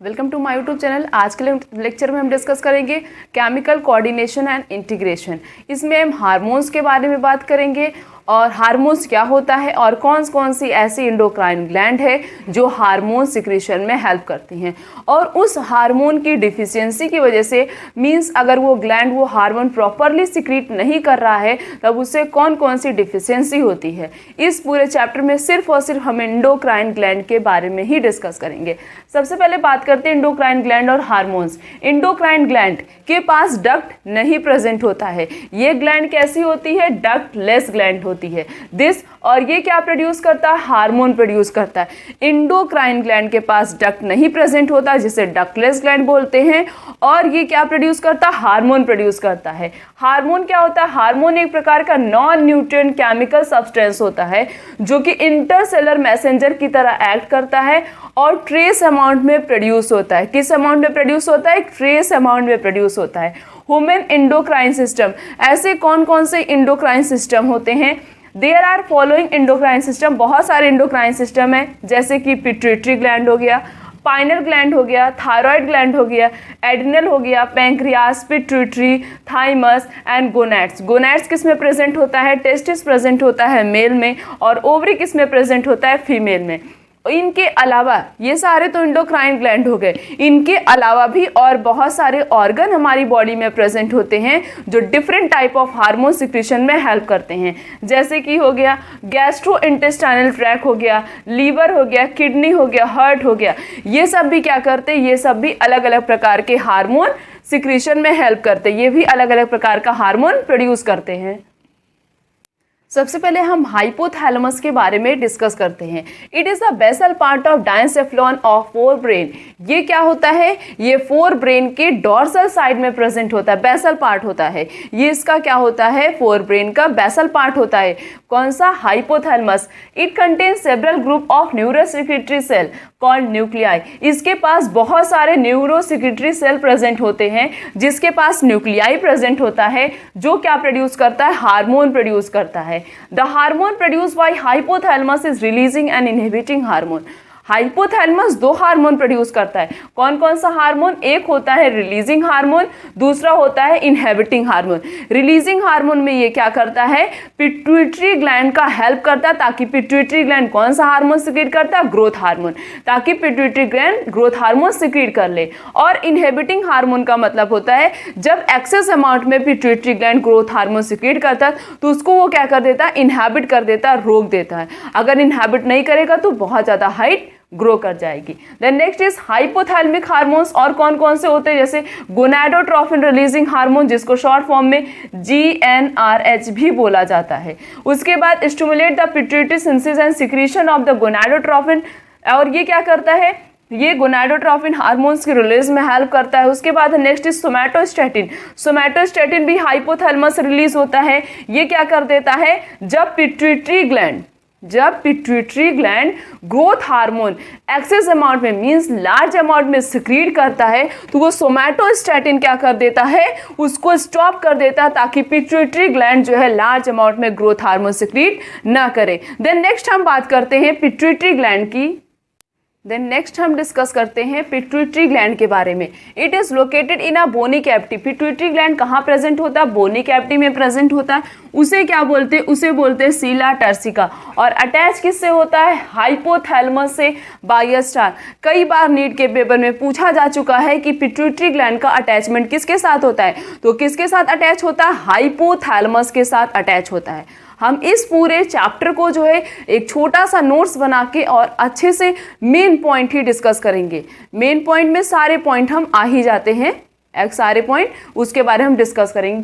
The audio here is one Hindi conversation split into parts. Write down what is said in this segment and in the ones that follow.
Welcome to my YouTube channel. आज के लेक्चर में हम डिस्कस करेंगे केमिकल कोऑर्डिनेशन एंड इंटीग्रेशन। इसमें हम हार्मोन्स के बारे में बात करेंगे और हार्मोन्स क्या होता है और कौन कौन सी ऐसी एंडोक्राइन ग्लैंड है जो हार्मोन सिक्रीशन में हेल्प करती हैं, और उस हार्मोन की डिफिशियंसी की वजह से मींस अगर वो ग्लैंड वो हार्मोन प्रॉपरली सिक्रीट नहीं कर रहा है तब उससे कौन कौन सी डिफिशियंसी होती है। इस पूरे चैप्टर में सिर्फ और सिर्फ हम एंडोक्राइन ग्लैंड के बारे में ही डिस्कस करेंगे। सबसे पहले बात करते हैं एंडोक्राइन ग्लैंड और हार्मोन्स। एंडोक्राइन ग्लैंड के पास डक्ट नहीं प्रेजेंट होता है। ये ग्लैंड कैसी होती है? डक्ट लेस ग्लैंड होती है दिस। और ये क्या प्रोड्यूस करता है? हार्मोन प्रोड्यूस करता है। एंडोक्राइन ग्लैंड के पास डक्ट नहीं प्रेजेंट होता जिसे डक्टलेस ग्लैंड बोलते हैं, और ये क्या प्रोड्यूस करता है? हार्मोन प्रोड्यूस करता है। हार्मोन क्या होता है? हार्मोन एक प्रकार का नॉन न्यूट्रिएंट केमिकल सब्सटेंस होता है जो कि इंटरसेलर मैसेंजर की तरह एक्ट करता है और ट्रेस अमाउंट में प्रोड्यूस होता है। किस अमाउंट में प्रोड्यूस होता है? ट्रेस अमाउंट में प्रोड्यूस होता है। ह्यूमन एंडोक्राइन सिस्टम, ऐसे कौन कौन से एंडोक्राइन सिस्टम होते हैं? There are following endocrine system. बहुत सारे एंडोक्राइन सिस्टम है, जैसे कि पिट्यूटरी ग्लैंड हो गया, पाइनल ग्लैंड हो गया, थायराइड ग्लैंड हो गया, एड्रिनल हो गया, pancreas, pituitary, thymus and gonads. Gonads किस में प्रेजेंट होता है? टेस्टिस प्रेजेंट होता है मेल में, और ओवरी किस में प्रेजेंट होता है? फीमेल में। इनके अलावा ये सारे तो एंडोक्राइन ग्लैंड हो गए, इनके अलावा भी और बहुत सारे ऑर्गन हमारी बॉडी में प्रेजेंट होते हैं जो different type of hormone secretion में हेल्प करते हैं। जैसे कि हो गया गैस्ट्रो इंटेस्टाइनल ट्रैक हो गया, लीवर हो गया, किडनी हो गया, हार्ट हो गया। ये सब भी क्या करते हैं? ये सब भी अलग अलग प्रकार के हार्मोन सिक्रीशन में हेल्प करते हैं। ये भी अलग अलग प्रकार का हार्मोन प्रोड्यूस करते हैं। सबसे पहले हम हाइपोथैलेमस के बारे में डिस्कस करते हैं। It is the basal part of diencephalon of forebrain. ये क्या होता है? ये फोर ब्रेन के डॉर्सल साइड में प्रेजेंट होता है, बेसल पार्ट होता है। ये इसका क्या होता है? फोर ब्रेन का बेसल पार्ट होता है। कौन सा? Hypothalamus. It contains several group of neurosecretory cell called nuclei. इसके पास बहुत सारे न्यूरोसेक्रेटरी सेल प्रेजेंट होते हैं जिसके पास न्यूक्लियाई प्रेजेंट होता है, जो क्या प्रोड्यूस करता है? हार्मोन प्रोड्यूस करता है। The hormone produced by hypothalamus is releasing and inhibiting hormone. Hypothalamus दो हार्मोन प्रोड्यूस करता है। कौन कौन सा हार्मोन? एक होता है रिलीजिंग हार्मोन, दूसरा होता है इनहिबिटिंग हार्मोन। रिलीजिंग हार्मोन में ये क्या करता है? पिट्यूटरी ग्लैंड का हेल्प करता है, ताकि पिट्यूटरी ग्लैंड कौन सा हार्मोन सिक्रीट करता है? ग्रोथ हार्मोन, ताकि pituitary gland growth hormone secrete कर ले। और इनहिबिटिंग हार्मोन का मतलब होता है जब एक्सेस अमाउंट में pituitary gland growth hormone secrete करता है तो उसको वो क्या कर देता है? इनहिबिट कर देता है, रोक देता है। अगर इनहिबिट नहीं करेगा तो बहुत ज़्यादा हाइट ग्रो कर जाएगी। Then next is hypothalamic hormones. और कौन कौन से होते हैं? जैसे गोनाडोट्रोफिन रिलीजिंग हार्मोन, जिसको शॉर्ट फॉर्म में GnRH भी बोला जाता है। उसके बाद stimulate the pituitary synthesis and secretion of the gonadotrophin, और ये क्या करता है? ये गोनाडोट्रोफिन हार्मोन्स की रिलीज में हेल्प करता है। उसके बाद नेक्स्ट इज सोमैटोस्टैटिन। सोमैटोस्टैटिन भी हाइपोथैलेमस रिलीज होता है। ये क्या कर देता है? जब pituitary gland growth hormone excess amount में मींस लार्ज अमाउंट में सिक्रीट करता है तो वो सोमैटोस्टैटिन क्या कर देता है? उसको स्टॉप कर देता है, ताकि पिट्यूटरी ग्लैंड जो है लार्ज अमाउंट में ग्रोथ हार्मोन सिक्रीट ना करे। देन नेक्स्ट हम बात करते हैं पिट्यूटरी ग्लैंड की। देन नेक्स्ट हम डिस्कस करते हैं पिट्यूटरी ग्लैंड के बारे में। It is located in a bony cavity. Pituitary gland कहाँ प्रेजेंट होता है? बोनी कैविटी में प्रेजेंट होता है। उसे क्या बोलते हैं? उसे बोलते हैं सीला टर्सिका। और अटैच किससे होता है? हाइपोथैलेमस से बाय स्टार। कई बार नीट के पेपर में पूछा जा चुका है कि पिट्यूटरी ग्लैंड का अटैचमेंट किसके साथ होता है? तो किसके साथ अटैच होता है? हाइपोथैलेमस के साथ अटैच होता है। हम इस पूरे चैप्टर को जो है एक छोटा सा नोट्स बना के और अच्छे से मेन पॉइंट ही डिस्कस करेंगे। मेन पॉइंट में सारे पॉइंट हम आ ही जाते हैं, एक सारे पॉइंट उसके बारे में हम डिस्कस करेंगे।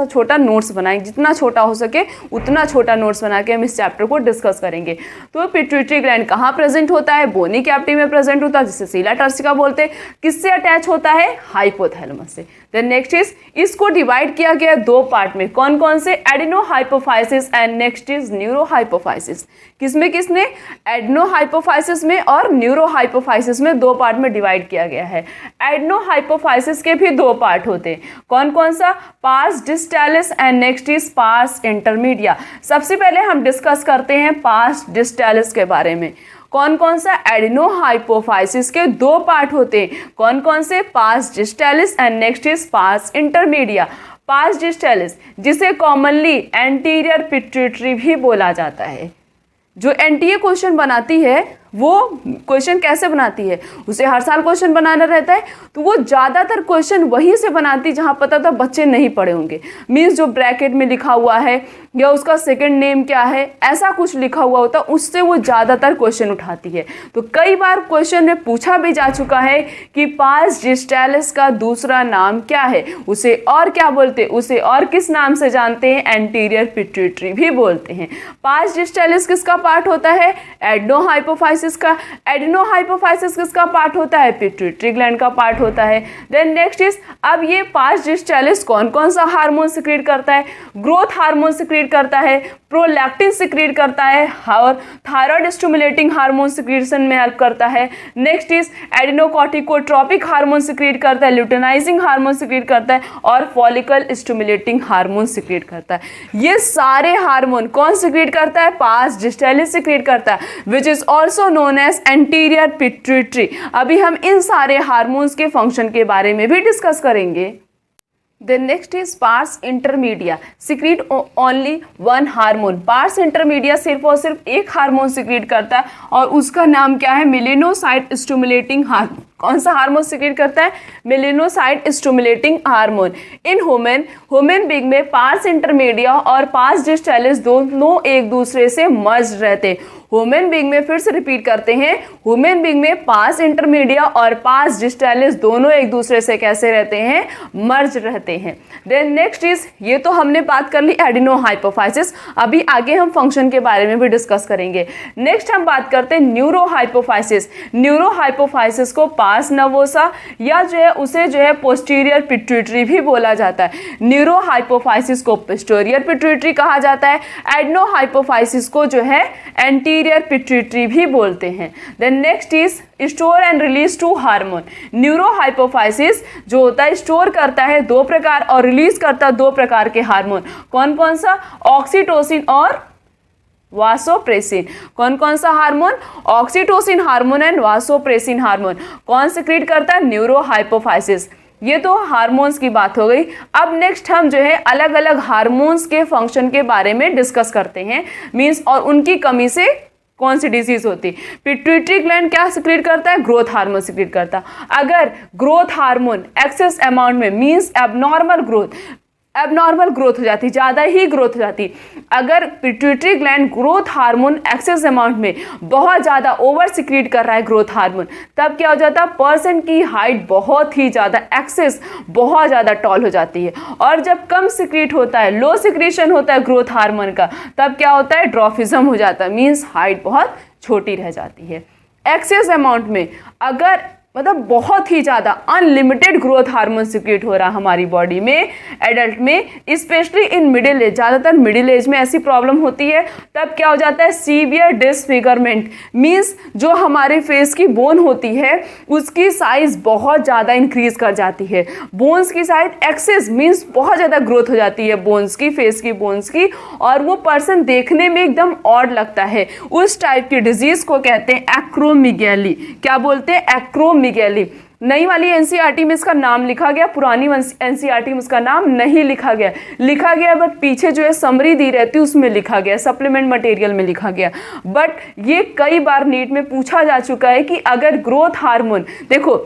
छोटा नोट्स बनाएंगे, जितना छोटा हो सके उतना छोटा नोट्स बना के हम इस चैप्टर को डिस्कस करेंगे। तो पिट्यूटरी ग्लैंड कहाँ प्रेजेंट होता है? बोनी कैविटी में प्रेजेंट होता है, जिसे सीला टर्सिका बोलते हैं। किससे अटैच होता है? हाइपोथैलेमस से। देन नेक्स्ट इज, इसको डिवाइड किया गया दो पार्ट में। कौन कौन से? एडिनोहाइपोफाइसिस एंड नेक्स्ट इज न्यूरोहाइपोफाइसिस। किसमें किसने? एडिनोहाइपोफाइसिस में और न्यूरोहाइपोफाइसिस में दो पार्ट में डिवाइड किया गया है। एडिनोहाइपोफाइसिस के भी दो पार्ट होते हैं। कौन कौन सा? Pars distalis and next is pars intermedia. सबसे पहले हम डिस्कस करते हैं पास डिस्टालिस के बारे में। कौन कौन सा एडिनोहाइपोफाइसिस के दो पार्ट होते हैं, कौन कौन से, pars distalis and next is pars intermedia. Pars distalis जिसे कॉमनली एंटीरियर पिट्यूटरी भी बोला जाता है, जो एनटीए क्वेश्चन बनाती है वो क्वेश्चन कैसे बनाती है, उसे हर साल क्वेश्चन बनाना रहता है, तो वो ज़्यादातर क्वेश्चन वहीं से बनाती जहाँ पता था बच्चे नहीं पढ़े होंगे। मीन्स जो ब्रैकेट में लिखा हुआ है या उसका सेकंड नेम क्या है ऐसा कुछ लिखा हुआ होता, उससे वो ज़्यादातर क्वेश्चन उठाती है। तो कई बार क्वेश्चन में पूछा भी जा चुका है कि पास डिस्टालिस का दूसरा नाम क्या है, उसे और क्या बोलते हैं, उसे और किस नाम से जानते हैं, एंटीरियर पिट्यूटरी भी बोलते हैं। पास डिस्टालिस किसका पार्ट होता है, एडिनोहाइपोफाइसिस का। एडिनोहाइपोफाइसिस किसका पार्ट होता है, पिट्यूटरी ग्लैंड का पार्ट होता है। देन नेक्स्ट इज, अब ये पास डिस्टालिस कौन कौन सा हार्मोन सिक्रीट करता है, ग्रोथ हार्मोन सिक्रीट करता है, प्रोलैक्टिन सिक्रीट करता है और थायराइड स्टिमुलेटिंग हार्मोन सिक्रीशन में हेल्प करता है। नेक्स्ट इज एडिनोकॉर्टिकोट्रोपिक हार्मोन सिक्रीट करता है, ल्यूटेनाइजिंग हार्मोन सिक्रीट करता है और फॉलिकल स्टिमुलेटिंग हार्मोन सिक्रीट करता है। ये सारे हार्मोन कौन सिक्रीट करता है, पास डिस्टालिस सिक्रीट करता है, which is also known as anterior pituitary. अभी हम इन सारे हार्मोन्स के फंक्शन के बारे में भी डिस्कस करेंगे। Then next is pars intermedia secrete only one hormone। pars intermedia सिर्फ और सिर्फ एक हार्मोन सिक्रीट करता है और उसका नाम क्या है, मेलेनोसाइट स्टिमुलेटिंग हार्मोन। कौन सा हार्मोन सिक्रीट करता है, melanocyte stimulating hormone. In human being में पार्स इंटरमीडिया और पार्स डिस्टालिस दोनों एक दूसरे से मर्ज रहते हैं। ह्यूमन बीइंग में, फिर से रिपीट करते हैं, ह्यूमन बीइंग में पास इंटरमीडिया और पास डिस्टालिस दोनों एक दूसरे से कैसे रहते हैं, मर्ज रहते हैं। देन नेक्स्ट इज, ये तो हमने बात कर ली एडिनोहाइपोफाइसिस, अभी आगे हम फंक्शन के बारे में भी डिस्कस करेंगे। नेक्स्ट हम बात करते हैं न्यूरोहाइपोफाइसिस। न्यूरोहाइपोफाइसिस को पास नर्वोसा या जो है उसे जो है पोस्टीरियर पिट्यूटरी भी बोला जाता है। न्यूरोहाइपोफाइसिस को पोस्टीरियर पिट्यूटरी कहा जाता है, एडिनोहाइपोफाइसिस को जो है एंटीरियर पिट्यूटरी भी बोलते हैं। Then next is store and release two hormone. Neurohypophysis जो होता है स्टोर करता है दो प्रकार और रिलीज करता है दो प्रकार के हार्मोन। कौन कौन सा, ऑक्सीटोसिन और वासोप्रेसिन। कौन कौन सा hormone, oxytocin hormone and vasopressin hormone. कौन सिक्रीट करता है, न्यूरोहाइपोफाइसिस। ये तो हार्मोन्स की बात हो गई। अब नेक्स्ट हम जो है अलग अलग हार्मोन्स के फंक्शन के बारे में डिस्कस करते हैं, मीन्स और उनकी कमी से कौन सी डिजीज होती। पिट्यूटरी ग्लैंड क्या सिक्रीट करता है, ग्रोथ हार्मोन सिक्रीट करता। अगर ग्रोथ हार्मोन एक्सेस अमाउंट में, मीन्स एबनॉर्मल ग्रोथ हो जाती, ज़्यादा ही ग्रोथ हो जाती। अगर pituitary gland growth hormone excess amount में बहुत ज़्यादा ओवर सिक्रीट कर रहा है ग्रोथ हार्मोन, तब क्या हो जाता है, पर्सन की हाइट बहुत ही ज़्यादा एक्सेस बहुत ज़्यादा टॉल हो जाती है। और जब कम सिक्रीट होता है, लो सिक्रीशन होता है ग्रोथ हार्मोन का, तब क्या होता है, ड्रॉफिज्म हो जाता है, मीन्स हाइट बहुत छोटी रह जाती है। एक्सेस अमाउंट में अगर मतलब बहुत ही ज़्यादा अनलिमिटेड ग्रोथ हार्मोन सिक्रीट हो रहा हमारी बॉडी में एडल्ट में, स्पेशली इन मिडिल एज, ज़्यादातर मिडिल एज में ऐसी प्रॉब्लम होती है, तब क्या हो जाता है, सीवियर डिसफिगरमेंट। मीन्स जो हमारे फेस की बोन होती है उसकी साइज बहुत ज़्यादा इंक्रीज कर जाती है। बोन्स की साइज एक्सेस मीन्स बहुत ज़्यादा ग्रोथ हो जाती है बोन्स की, फेस की बोन्स की, और वो पर्सन देखने में एकदम ऑड लगता है। उस टाइप की डिजीज को कहते हैं एक्रोमेगैली। क्या बोलते हैं, एक्रोमेगैली। नई वाली एनसीईआरटी में इसका नाम लिखा गया, पुरानी एनसीईआरटी में उसका नाम नहीं लिखा गया बट पीछे जो है समरी दी रहती है उसमें लिखा गया, सप्लीमेंट मटेरियल में लिखा गया। बट ये कई बार नीट में पूछा जा चुका है कि अगर ग्रोथ हार्मोन, देखो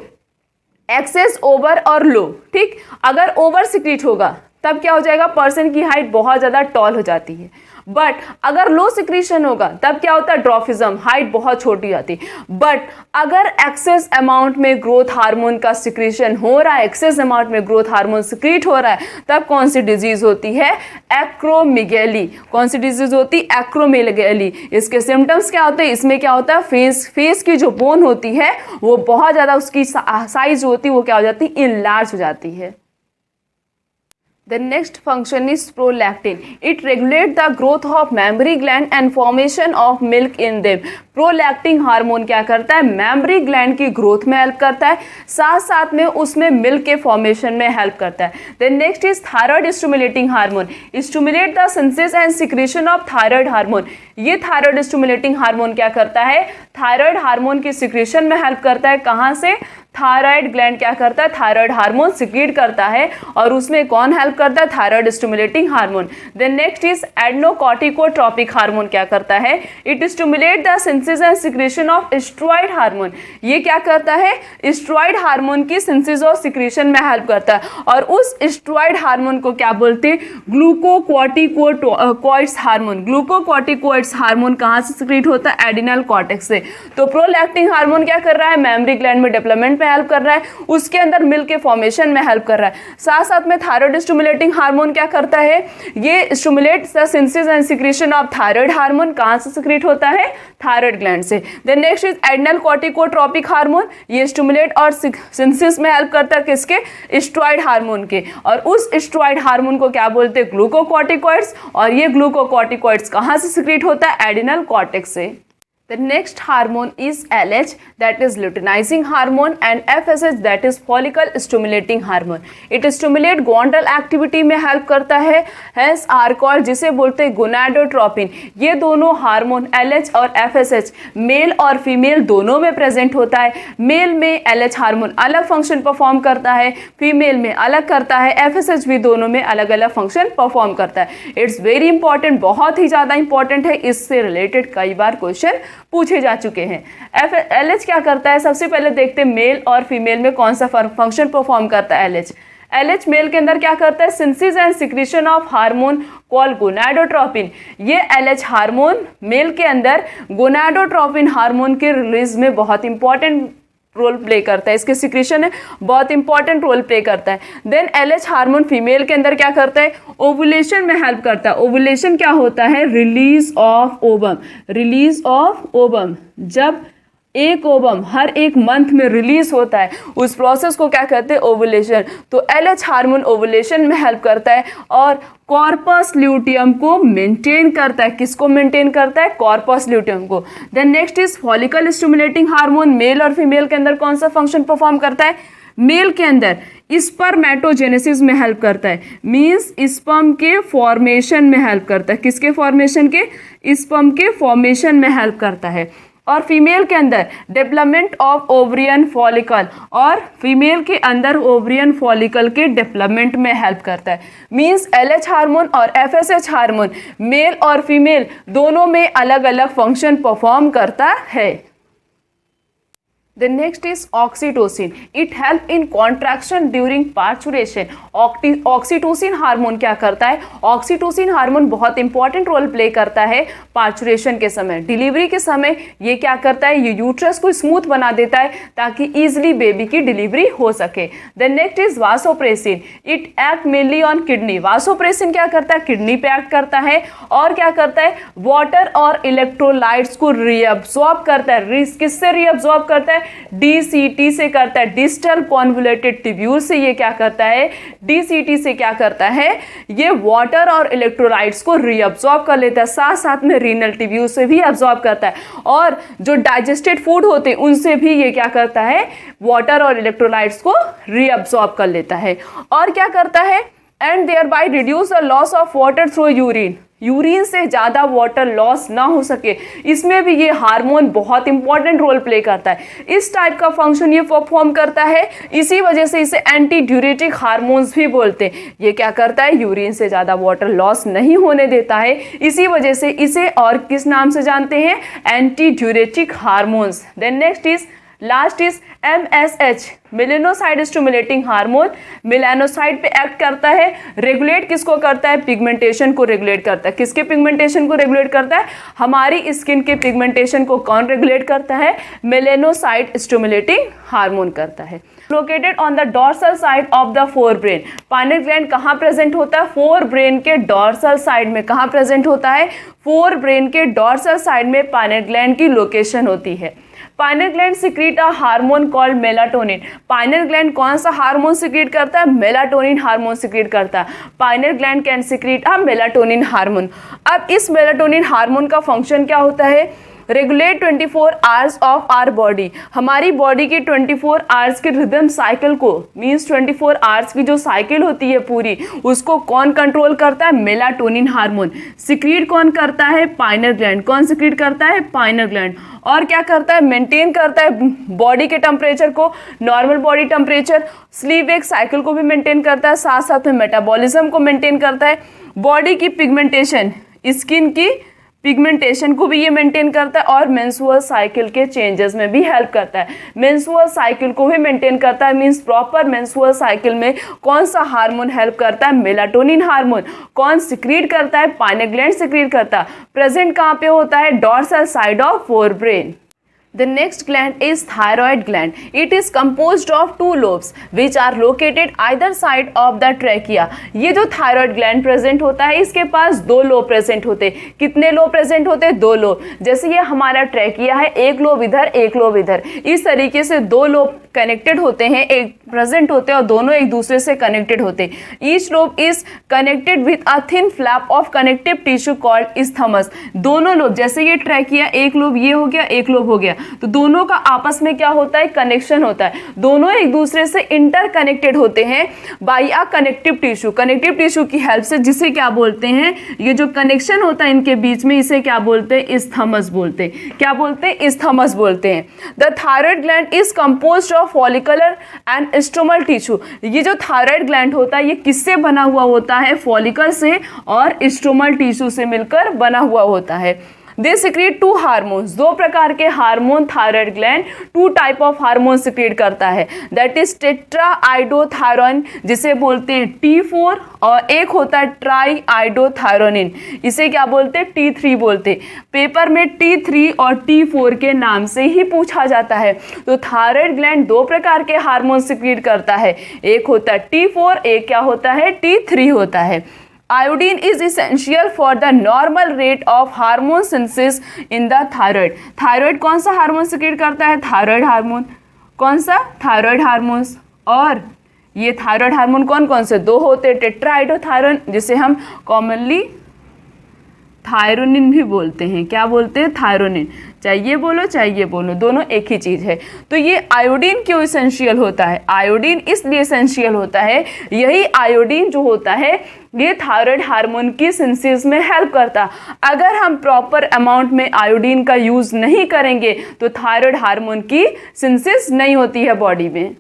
एक्सेस ओवर और लो, ठीक, अगर ओवर सिक्रीट होगा तब क्या हो जाएगा, पर्सन की हाइट बहुत ज़्यादा टॉल हो जाती है। बट अगर लो सिक्रीशन होगा तब क्या होता है, ड्रॉफिज्म, हाइट बहुत छोटी जाती है। बट अगर एक्सेस अमाउंट में ग्रोथ हार्मोन का सिक्रीशन हो रहा है, एक्सेस अमाउंट में ग्रोथ हार्मोन सिक्रीट हो रहा है, तब कौन सी डिजीज होती है, एक्रोमेगैली। कौन सी डिजीज होती है, एक्रोमेगैली। इसके सिम्टम्स क्या होते हैं, इसमें क्या होता है, फेस की जो बोन होती है वो बहुत ज़्यादा उसकी साइज होती है वो क्या हो जाती है, इनलार्ज हो जाती है। The next function is prolactin. It regulates the growth of mammary gland and formation of milk in them. Prolactin hormone क्या करता है, मैमरी ग्लैंड की ग्रोथ में हेल्प करता है, साथ साथ में उसमें मिल्क के फॉर्मेशन में हेल्प करता है. Then next is thyroid stimulating hormone. Stimulate the synthesis and secretion of thyroid hormone. ये थायराइड स्टिमुलेटिंग हार्मोन क्या करता है, थायराइड हार्मोन की सिक्रीशन में हेल्प करता है. कहाँ से, थायराइड ग्लैंड क्या करता है, थायराइड हार्मोन सिक्रीट करता है और उसमें कौन हेल्प करता है, thyroid stimulating hormone. Then next is adrenocorticotropic hormone. क्या करता है, it stimulate the synthesis and secretion of steroid hormone. ये क्या करता है, स्टेरॉइड हार्मोन की सिंथेसिस और सिक्रीशन में हेल्प करता है और उस स्टेरॉइड हार्मोन को क्या बोलते हैं, ग्लूकोकॉर्टिकोइड्स हार्मोन. ग्लूकोकॉर्टिकोइड्स हार्मोन कहाँ से सिक्रीट होता है, एडिनल कॉर्टेक्स से. तो प्रोलैक्टिन हार्मोन क्या कर रहा है, मेमोरी ग्लैंड में डेवलपमेंट में हेल्प कर रहा है, उसके अंदर मिल्क के फॉर्मेशन में हेल्प कर रहा है. साथ साथ में थायराइड स्टिमुलेटिंग हार्मोन क्या करता है, ये stimulates the synthesis and secretion of thyroid hormone. कहां से सिक्रीट होता है, थायराइड ग्लैंड से. Then next is adrenal corticotropic hormone. ये स्टिमुलेट और सिंथेसिस में हेल्प करता है किसके, स्टेरॉइड हार्मोन के. और उस स्टेरॉइड हार्मोन को क्या बोलते हैं, ग्लूकोकॉर्टिकॉइड्स. और ये ग्लूकोकॉर्टिकॉइड्स कहां से सिक्रीट होता है, एड्रेनल कॉर्टेक्स से. The next hormone is LH, that is luteinizing hormone, and FSH, that is follicle stimulating hormone. It stimulate gonadal activity में help करता है, hence are called, जिसे बोलते हैं गोनाडोट्रोपिन. ये दोनों हार्मोन LH और FSH मेल और फीमेल दोनों में प्रेजेंट होता है. मेल में LH हार्मोन अलग फंक्शन परफॉर्म करता है, फीमेल में अलग करता है, FSH भी दोनों में अलग अलग फंक्शन परफॉर्म करता है. इट्स वेरी इंपॉर्टेंट, बहुत ही ज़्यादा इंपॉर्टेंट है, इससे रिलेटेड कई बार क्वेश्चन पूछे जा चुके हैं. LH क्या करता है, सबसे पहले देखते हैं मेल और फीमेल में कौन सा फंक्शन परफॉर्म करता है. LH मेल के अंदर क्या करता है, synthesis and secretion of hormone called gonadotropin. ये LH हार्मोन मेल के अंदर गोनाडोट्रोपिन हार्मोन के रिलीज में बहुत इंपॉर्टेंट रोल प्ले करता है, इसके सिक्रीशन में बहुत इंपॉर्टेंट रोल प्ले करता है. देन LH हार्मोन फीमेल के अंदर क्या करता है, ओवुलेशन में हेल्प करता है. ओवुलेशन क्या होता है, release of ovum. Release of ovum, जब एक ओवम हर एक मंथ में रिलीज होता है, उस प्रोसेस को क्या कहते हैं, ओवुलेशन. तो LH हार्मोन ओवुलेशन में हेल्प करता है और कॉर्पस ल्यूटियम को मेंटेन करता है. किसको मेंटेन करता है, कॉर्पस ल्यूटियम को. Then next is follicle stimulating hormone. Male और फीमेल के अंदर कौन सा फंक्शन परफॉर्म करता है, मेल के अंदर स्पर्मेटोजेनेसिस में हेल्प करता है, मींस स्पर्म के फॉर्मेशन में हेल्प करता है. किसके फॉर्मेशन के, स्पर्म के फॉर्मेशन में हेल्प करता है. और फीमेल के अंदर डेवलपमेंट ऑफ ओवरियन फॉलिकल, और फीमेल के अंदर ओवरियन फॉलिकल के डेवलपमेंट में हेल्प करता है. मींस LH हार्मोन और FSH हार्मोन मेल और फीमेल दोनों में अलग अलग फंक्शन परफॉर्म करता है. The next is oxytocin. It help in contraction during parturition. Oxytocin hormone क्या करता है, ऑक्सीटोसिन हार्मोन बहुत इंपॉर्टेंट रोल प्ले करता है पार्चुरेशन के समय, डिलीवरी के समय. ये क्या करता है, ये यूट्रस को स्मूथ बना देता है ताकि इजीली बेबी की डिलीवरी हो सके. Then next is vasopressin. It act mainly on kidney. Vasopressin क्या करता है, किडनी पे एक्ट करता है और क्या करता है, वाटर और इलेक्ट्रोलाइट्स को रीअब्सॉर्ब करता है. किससे रीअब्सॉर्ब करता है, DCT से करता है, डिस्टल कॉन्वोल्यूटेड ट्यूब्यूल से. ये क्या करता है, DCT से क्या करता है, ये वाटर और इलेक्ट्रोलाइट्स को रीअब्सॉर्ब कर लेता है, साथ साथ में रीनल ट्यूब्यूल से भी अब्सॉर्ब करता है. और जो डाइजेस्टेड फूड होते हैं उनसे भी ये क्या करता है, वाटर और इलेक्ट्रोलाइट्स को रीअब्सॉर्ब कर लेता है. और क्या करता है, and thereby reduce the loss of water through urine. Urine से ज़्यादा वाटर लॉस ना हो सके, इसमें भी ये हार्मोन बहुत इंपॉर्टेंट रोल प्ले करता है. इस टाइप का फंक्शन ये परफॉर्म करता है, इसी वजह से इसे एंटी ड्यूरेटिक हार्मोन्स भी बोलते हैं. ये क्या करता है, यूरिन से ज़्यादा वाटर लॉस नहीं होने देता है, इसी वजह से इसे और किस नाम से जानते हैं, anti diuretic hormones. Then next is last is MSH, melanocyte stimulating hormone. Melanocyte पे एक्ट करता है, रेगुलेट किसको करता है, पिगमेंटेशन को रेगुलेट करता है. किसके पिगमेंटेशन को रेगुलेट करता है, हमारी स्किन के पिगमेंटेशन को कौन रेगुलेट करता है, मेलेनोसाइड स्टिमुलेटिंग हार्मोन करता है. Located on the dorsal side of the fore brain. Pineal gland कहाँ प्रेजेंट होता है, फोर ब्रेन के डॉर्सल साइड में. कहाँ प्रेजेंट होता है, फोर ब्रेन के डॉर्सल साइड में पाइनियल ग्लैंड की लोकेशन होती है. Pineal gland secrete a hormone called melatonin. Pineal gland कौन सा हार्मोन सिक्रीट करता है? मेलाटोनिन हार्मोन सिक्रीट करता है। Pineal gland can secrete a melatonin hormone. अब इस मेलाटोनिन हार्मोन का फंक्शन क्या होता है? Regulate 24 hours of our body. हमारी बॉडी की 24 आवर्स के रिदम साइकिल को, मीन्स 24 आवर्स की जो साइकिल होती है पूरी, उसको कौन कंट्रोल करता है? Melatonin hormone. सिक्रीट कौन करता है? Pineal gland. कौन सिक्रीट करता है? Pineal gland. और क्या करता है? मेंटेन करता है बॉडी के टेम्परेचर को, normal body temperature. Sleep wake cycle को भी मेंटेन करता है, साथ साथ में मेटाबॉलिज्म को मेंटेन करता है। बॉडी की पिगमेंटेशन, स्किन की पिगमेंटेशन को भी ये मेंटेन करता है और मेंस्ट्रुअल साइकिल के चेंजेस में भी हेल्प करता है। मेंस्ट्रुअल साइकिल को भी मेंटेन करता है, मींस प्रॉपर मेंस्ट्रुअल साइकिल में कौन सा हार्मोन हेल्प करता है? Melatonin hormone. कौन सिक्रीट करता है? पाइनल ग्लैंड सिक्रीट करता है। प्रेजेंट कहाँ पे होता है? Dorsal side of forebrain. The next gland is thyroid gland. It is composed of two lobes which are located either side of the trachea. ये जो thyroid gland present होता है, इसके पास दो लोब प्रेजेंट होते हैं। कितने लोब प्रेजेंट होते हैं? दो लोब। जैसे ये हमारा ट्रैकिया है, एक लोब इधर, एक लोब इधर, इस तरीके से दो लोब कनेक्टेड होते हैं, एक प्रेजेंट होते हैं और दोनों एक दूसरे से कनेक्टेड होते हैं। Each lobe is connected with a thin flap of connective tissue called isthmus. दोनों लोब, जैसे ये ट्रैकिया, एक लोब ये हो गया, एक लोब हो गया, तो दोनों का आपस में क्या होता है? कनेक्शन होता है। दोनों एक दूसरे से इंटर कनेक्टेड होते हैं by a connective tissue. Connective tissue की हेल्प से, जिसे क्या बोलते हैं? ये जो कनेक्शन होता है इनके बीच में, इसे क्या बोलते हैं? इस्थमस बोलते हैं। क्या बोलते हैं? इस्थमस बोलते हैं। The thyroid gland is composed of follicular and stromal tissue. ये जो थायराइड ग्लैंड होता है, ये किससे बना हुआ होता है? फॉलिकल से और स्ट्रोमल टिश्यू से मिलकर बना हुआ होता है। They secrete two hormones. दो प्रकार के hormone thyroid gland, two type of hormone secrete करता है। दैट इज टेट्रा आइडोथायरोन, जिसे बोलते हैं T4, और एक होता है ट्राई आइडोथायरोनिन, इसे क्या बोलते हैं? T3 बोलते हैं। पेपर में T3 और T4 के नाम से ही पूछा जाता है। तो थायराइड ग्लैंड दो प्रकार के हार्मोन सिक्रीट करता है, एक होता है T4, एक क्या होता है? T3 होता है। Iodine is essential for the normal rate of hormone synthesis in the thyroid. Thyroid कौन सा हार्मोन सिक्रीट करता है? Thyroid hormone. कौन सा? Thyroid hormones. और ये थायराइड हार्मोन कौन कौन से? दो होते हैं, टेट्राआइडोथायरोन, जिसे हम कॉमनली थायरोनिन भी बोलते हैं। क्या बोलते हैं? थायरोनिन। चाहे ये बोलो चाहे ये बोलो, दोनों एक ही चीज़ है। तो ये आयोडीन क्यों इसेंशियल होता है? आयोडीन इसलिए इसेंशियल होता है, यही आयोडीन जो होता है ये थायराइड हार्मोन की सिंथेसिस में हेल्प करता। अगर हम प्रॉपर अमाउंट में आयोडीन का यूज़ नहीं करेंगे तो थायराइड हार्मोन की सिंथेसिस नहीं होती है बॉडी में।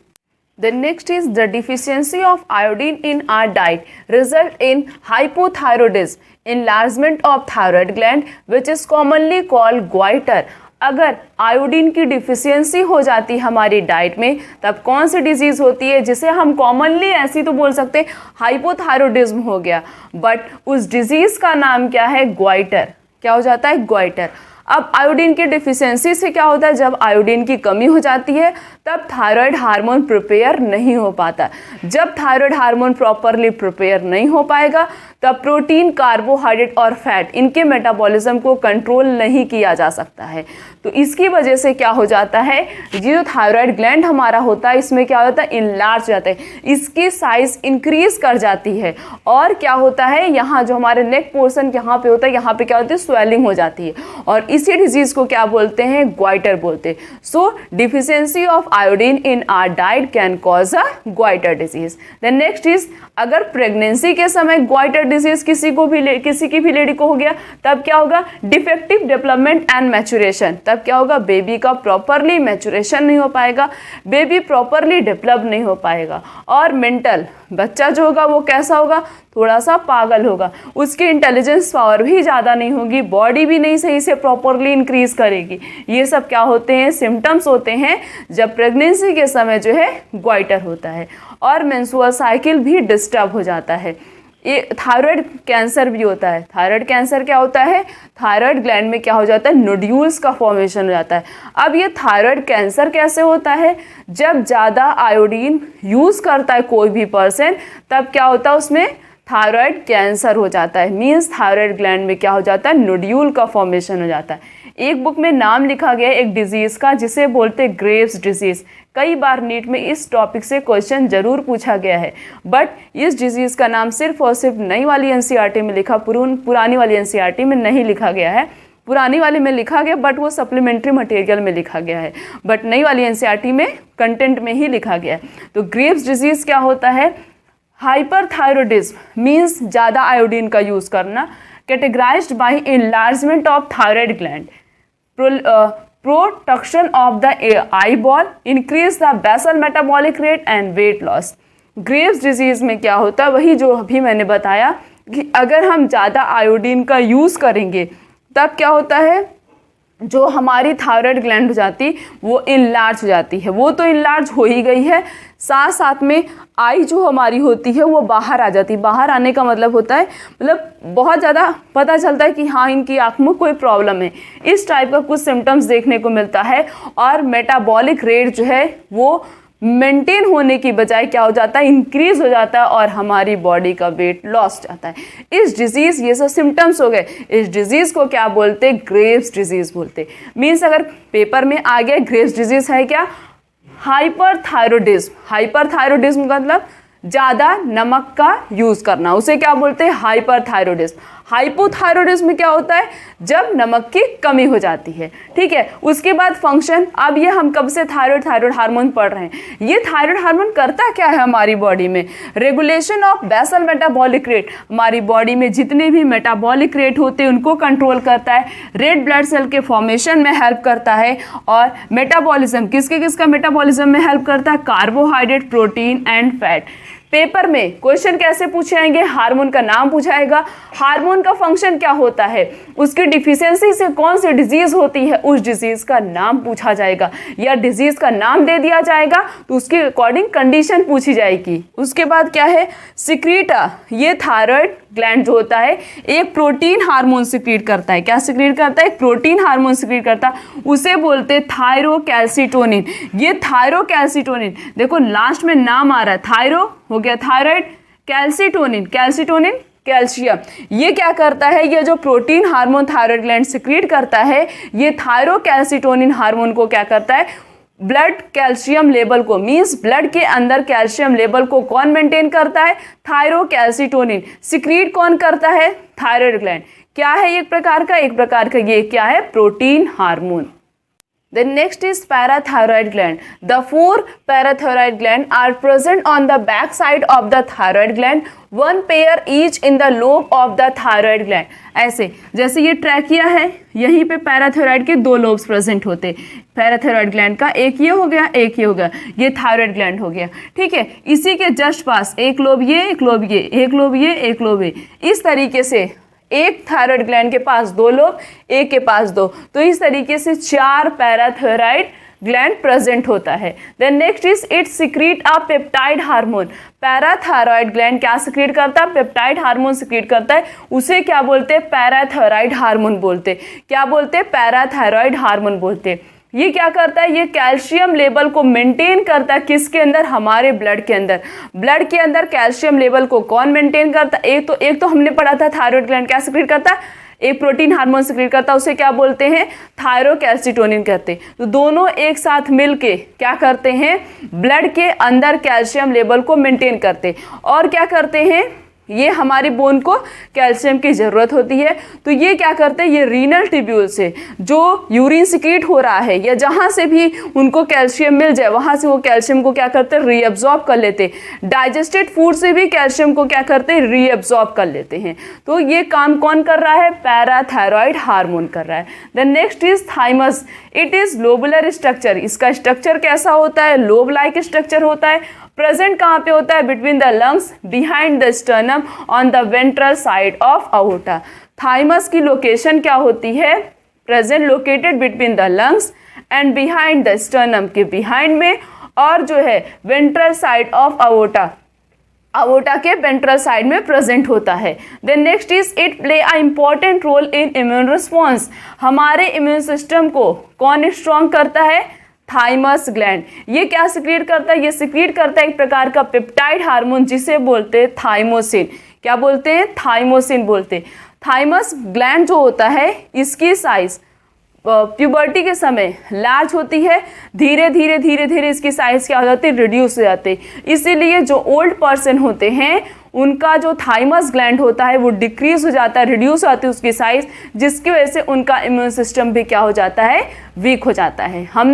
The next is the deficiency of iodine in our diet result in hypothyroidism, enlargement of thyroid gland, which is commonly called goiter. अगर आयोडीन की डिफिशियंसी हो जाती है हमारी डाइट में, तब कौन सी डिजीज होती है, जिसे हम कॉमनली ऐसी तो बोल सकते हैं हाइपोथायरॉयडिज्म हो गया, बट उस डिजीज का नाम क्या है? गोइटर। क्या हो जाता है? गोइटर। अब आयोडीन की डिफिशियंसी से क्या होता है? जब आयोडीन की कमी हो जाती है तब थायराइड हार्मोन प्रिपेयर नहीं हो पाता। जब थायराइड हार्मोन प्रॉपरली प्रिपेयर नहीं हो पाएगा तब प्रोटीन, कार्बोहाइड्रेट और फैट, इनके मेटाबॉलिज्म को कंट्रोल नहीं किया जा सकता है। तो इसकी वजह से क्या हो जाता है? ये जो थायराइड ग्लैंड हमारा होता है, इसमें क्या होता है? इनलार्ज जाता है, इसकी साइज इंक्रीज कर जाती है। और क्या होता है? यहाँ जो हमारे नेक पोर्शन यहाँ पे होता है, यहाँ पे क्या होती है? स्वेलिंग हो जाती है। और इसी डिजीज को क्या बोलते हैं? गोइटर बोलते हैं। So deficiency of iodine in our diet can cause a goitre disease. Then next is, अगर प्रेगनेंसी के समय गोइटर डिजीज किसी की भी लेडी को हो गया, तब क्या होगा? Defective development and maturation. तब क्या होगा? बेबी का प्रॉपरली मैचुरेशन नहीं हो पाएगा, बेबी प्रॉपरली डेवलप नहीं हो पाएगा। और मेंटल, बच्चा जो होगा वो कैसा होगा? थोड़ा सा पागल होगा, उसकी इंटेलिजेंस पावर भी ज़्यादा नहीं होगी, बॉडी भी नहीं सही से प्रॉपरली इंक्रीज करेगी। ये सब क्या होते हैं? सिम्टम्स होते हैं जब प्रेगनेंसी के समय जो है गोइटर होता है। और मेंस्ट्रुअल साइकिल भी डिस्टर्ब हो जाता है। ये थायराइड कैंसर भी होता है। थायराइड कैंसर क्या होता है? थायराइड ग्लैंड में क्या हो जाता है? नोड्यूल्स का फॉर्मेशन हो जाता है। अब ये थायराइड कैंसर कैसे होता है? जब ज़्यादा आयोडीन यूज़ करता है कोई भी पर्सन, तब क्या होता है? उसमें थायराइड कैंसर हो जाता है, मीन्स थायराइड ग्लैंड में क्या हो जाता है, नोड्यूल का फॉर्मेशन हो जाता है। एक बुक में नाम लिखा गया है एक डिजीज का जिसे बोलते हैं ग्रेव्स डिजीज। कई बार नीट में इस टॉपिक से क्वेश्चन जरूर पूछा गया है, बट इस डिजीज का नाम सिर्फ और सिर्फ नई वाली एनसीईआरटी में लिखा, पुरानी वाली एनसीईआरटी में नहीं लिखा गया है। पुरानी वाली में लिखा गया बट वो सप्लीमेंट्री मटेरियल में लिखा गया है, बट नई वाली एनसीईआरटी में कंटेंट में ही लिखा गया है। तो ग्रेव्स डिजीज क्या होता है, हाइपरथायरॉयडिज्म मीन्स ज़्यादा आयोडीन का यूज़ करना, categorized by enlargement of thyroid gland, protection of the eyeball, increase the basal metabolic rate and weight loss. Graves disease में क्या होता है, वही जो अभी मैंने बताया कि अगर हम ज़्यादा आयोडीन का यूज़ करेंगे तब क्या होता है, जो हमारी थायराइड ग्लैंड हो जाती वो इनलार्ज हो जाती है। वो तो इनलार्ज हो ही गई है, साथ साथ में आई जो हमारी होती है वो बाहर आ जाती है। बाहर आने का मतलब होता है, मतलब बहुत ज़्यादा पता चलता है कि हाँ इनकी आँख में कोई प्रॉब्लम है, इस टाइप का कुछ सिम्टम्स देखने को मिलता है। और मेटाबॉलिक रेट जो है वो मेंटेन होने की बजाय क्या हो जाता है, इंक्रीज हो जाता है और हमारी बॉडी का वेट लॉस जाता है। इस डिजीज, ये सब सिम्टम्स हो गए, इस डिजीज को क्या बोलते हैं, ग्रेव्स डिजीज बोलते। मीन्स अगर पेपर में आ गया ग्रेव्स डिजीज है क्या, हाइपरथायरॉयडिज्म। हाइपरथायरॉयडिज्म का मतलब ज़्यादा नमक का यूज़ करना, उसे क्या बोलते हैं, हाइपरथायरॉयडिज्म। हाइपोथायरॉयडिज्म में क्या होता है, जब नमक की कमी हो जाती है। ठीक है, उसके बाद फंक्शन, अब ये हम कब से थायराइड हार्मोन पढ़ रहे हैं। ये थायराइड हार्मोन करता क्या है हमारी बॉडी में, regulation of basal metabolic rate, हमारी बॉडी में जितने भी मेटाबॉलिक रेट होते हैं उनको कंट्रोल करता है, रेड ब्लड सेल के फॉर्मेशन में हेल्प करता है, और मेटाबॉलिज्म, किसका मेटाबॉलिज्म में हेल्प करता है, carbohydrate, protein and fat. Paper में क्वेश्चन कैसे पूछे जाएंगे, हार्मोन का नाम पूछाएगा, हार्मोन का फंक्शन क्या होता है, उसकी डिफिशियंसी से कौन सी डिजीज होती है, उस डिजीज का नाम पूछा जाएगा, या डिजीज का नाम दे दिया जाएगा तो उसके अकॉर्डिंग कंडीशन पूछी जाएगी। उसके बाद क्या है, सिक्रीटा, ये थायराइड ग्लैंड जो होता है एक प्रोटीन हार्मोन सिक्रीट करता है। क्या सिक्रीट करता है, एक प्रोटीन हार्मोन सिक्रीट करता है, उसे बोलते हैं थायरोकैल्सिटोनिन। ये थायरोकैल्सिटोनिन, देखो लास्ट में नाम आ रहा है, थायरो हो गया थायराइड, कैल्सिटोनिन, कैल्सिटोनिन कैल्शियम। ये क्या करता है, ये जो protein hormone thyroid gland secrete करता है, ये थायरोकैल्सिटोनिन हार्मोन को क्या करता है, ब्लड कैल्शियम लेवल को, मींस ब्लड के अंदर कैल्शियम लेवल को कौन मेंटेन करता है, थायरोकैल्सिटोनिन। सिक्रीट कौन करता है, थायराइड ग्लैंड। क्या है एक प्रकार का ये क्या है, protein hormone. Then next is parathyroid gland. The 4 parathyroid glands are present on the back side of the thyroid gland, one pair each in the lobe of the thyroid gland. ऐसे जैसे ये ट्रैकिया है, यहीं पे पैराथायरॉयड के 2 लोब्स प्रेजेंट होते, पैराथायरॉयड ग्लैंड का एक ये हो गया, एक ये हो गया, ये थायराइड ग्लैंड हो गया। ठीक है, इसी के जस्ट पास एक लोब ये, एक लोब ये, एक लोब ये, एक लोब ये, इस तरीके से एक थायराइड ग्लैंड के पास 2 लोब, एक के पास 2, तो इस तरीके से 4 पैराथायरॉयड ग्लैंड प्रेजेंट होता है। Then next is it secrete a peptide hormone. Parathyroid gland क्या सिक्रीट करता है, पेप्टाइड हार्मोन सिक्रीट करता है, उसे क्या बोलते हैं, पैराथायरॉयड हार्मोन बोलते। क्या बोलते हैं, पैराथायरॉयड हार्मोन बोलते। ये क्या करता है, ये कैल्शियम लेवल को मेंटेन करता है, किसके अंदर, हमारे ब्लड के अंदर। ब्लड के अंदर कैल्शियम लेवल को कौन मेंटेन करता है, एक तो हमने पढ़ा था थायराइड ग्लैंड क्या सिक्रीट करता है, एक प्रोटीन हार्मोन सिक्रीट करता है, उसे क्या बोलते हैं, थायरोकैल्सिटोनिन कहते हैं। तो दोनों एक साथ मिलके क्या करते हैं, ब्लड के अंदर कैल्शियम लेवल को मेंटेन करते, और क्या करते हैं, ये हमारी बोन को कैल्शियम की ज़रूरत होती है, तो ये क्या करते हैं, ये रीनल ट्यूब्यूल से जो यूरिन सिक्रीट हो रहा है या जहाँ से भी उनको कैल्शियम मिल जाए वहाँ से वो कैल्शियम को क्या करते हैं, रीअब्जॉर्ब कर लेते हैं। डाइजेस्टेड फूड से भी कैल्शियम को क्या करते हैं, रीअब्जॉर्ब कर लेते हैं। तो ये काम कौन कर रहा है, पैराथायरॉयड हार्मोन कर रहा है। The next is thymus. It is lobular structure. इसका स्ट्रक्चर कैसा होता है, लोब लाइक स्ट्रक्चर होता है। प्रेजेंट कहाँ पे होता है, between the lungs, behind the sternum, on the ventral side of aorta. Thymus की लोकेशन क्या होती है, present located between the lungs and behind the sternum, के बिहाइंड में, और जो है ventral side of aorta, aorta के वेंट्रल साइड में प्रेजेंट होता है। Then next is it play a important role in immune response. हमारे इम्यून सिस्टम को कौन स्ट्रॉन्ग करता है, थाइमस ग्लैंड। ये क्या सिक्रीट करता है, ये सिक्रीट करता है एक प्रकार का पेप्टाइड हार्मोन जिसे बोलते हैं थाइमोसिन। क्या बोलते हैं, थाइमोसिन बोलते हैं। थाइमस ग्लैंड जो होता है इसकी साइज प्यूबर्टी के समय लार्ज होती है, धीरे धीरे धीरे धीरे इसकी साइज क्या हो जाती है, रिड्यूस हो जाती है। इसीलिए जो ओल्ड पर्सन होते हैं उनका जो थाइमस ग्लैंड होता है वो डिक्रीज हो जाता है, रिड्यूस हो जाती है उसकी साइज, जिसकी वजह से उनका इम्यून सिस्टम भी क्या हो जाता है, वीक हो जाता है। हम